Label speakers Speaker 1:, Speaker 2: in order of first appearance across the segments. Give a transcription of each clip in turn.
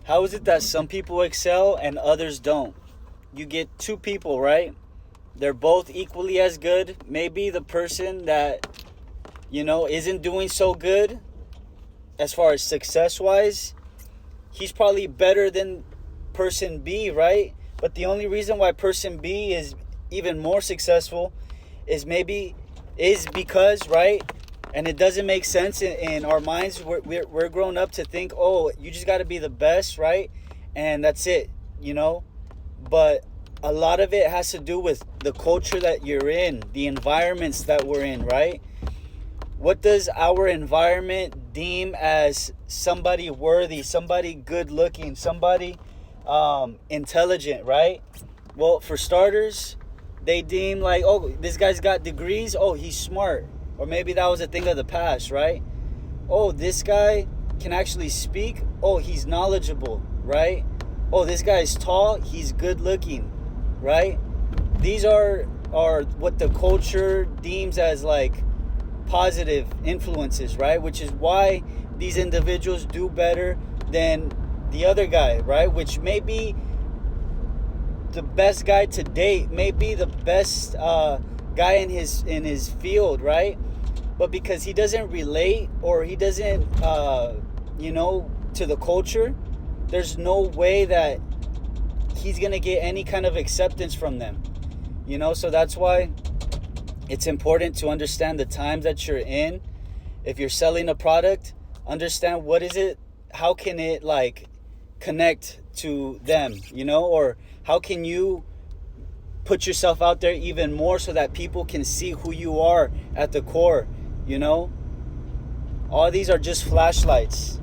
Speaker 1: How is it that some people excel and others don't? You get two people, right? They're both equally as good. Maybe the person that, isn't doing so good as far as success wise, he's probably better than person B, right? But the only reason why person B is even more successful is because, right? And it doesn't make sense in our minds. We're grown up to think, oh, you just got to be the best, right? And that's it. But a lot of it has to do with the culture that you're in, the environments that we're in, right? What does our environment deem as somebody worthy, somebody good looking, somebody intelligent, right? Well, for starters, they deem like, oh, this guy's got degrees, oh, he's smart. Or maybe that was a thing of the past, right? Oh, this guy can actually speak, oh, he's knowledgeable, right? Oh, this guy's tall, he's good looking, right? These are what the culture deems as like positive influences, right? Which is why these individuals do better than the other guy, right? Which may be the best guy to date, may be the best guy in his field, right? But because he doesn't relate or he doesn't to the culture, there's no way that he's gonna get any kind of acceptance from them. So that's why it's important to understand the times that you're in. If you're selling a product, understand what is it, how can it like connect to them, or how can you put yourself out there even more so that people can see who you are at the core. All these are just flashlights.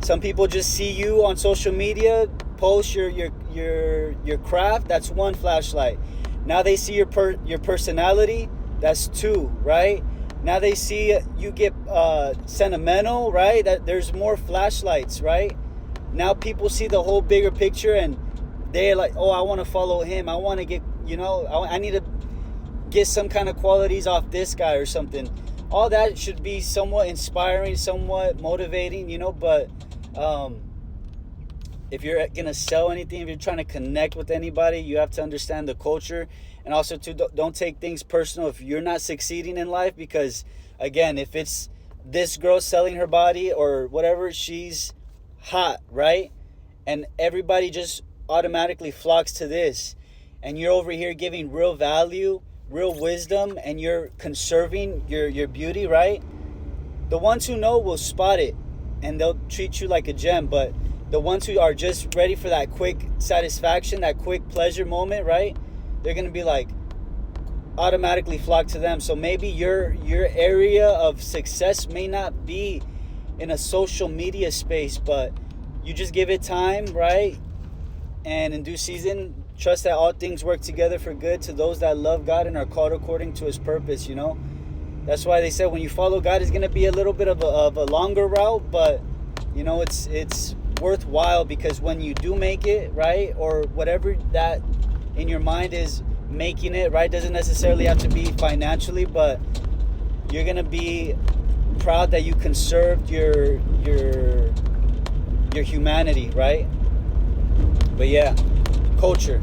Speaker 1: Some people just see you on social media post your craft. That's one flashlight. Now they see your personality. That's two, right? Now they see you get sentimental, right? That there's more flashlights, right? Now people see the whole bigger picture and they're like, oh, I want to follow him. I want to get, I need to get some kind of qualities off this guy or something. All that should be somewhat inspiring, somewhat motivating, but if you're going to sell anything, if you're trying to connect with anybody, you have to understand the culture. And also, too, don't take things personal if you're not succeeding in life. Because, again, if it's this girl selling her body or whatever, she's hot, right? And everybody just automatically flocks to this. And you're over here giving real value, real wisdom, and you're conserving your beauty, right? The ones who know will spot it. And they'll treat you like a gem. But the ones who are just ready for that quick satisfaction, that quick pleasure moment, right? They're going to be like automatically flock to them. So maybe your area of success may not be in a social media space, but you just give it time, right? And in due season, trust that all things work together for good to those that love God and are called according to his purpose, That's why they said when you follow God, it's going to be a little bit of a longer route, but, it's worthwhile, because when you do make it, right, or whatever that in your mind is making it, right, doesn't necessarily have to be financially, but you're going to be proud that you conserved your humanity, right? But yeah, culture.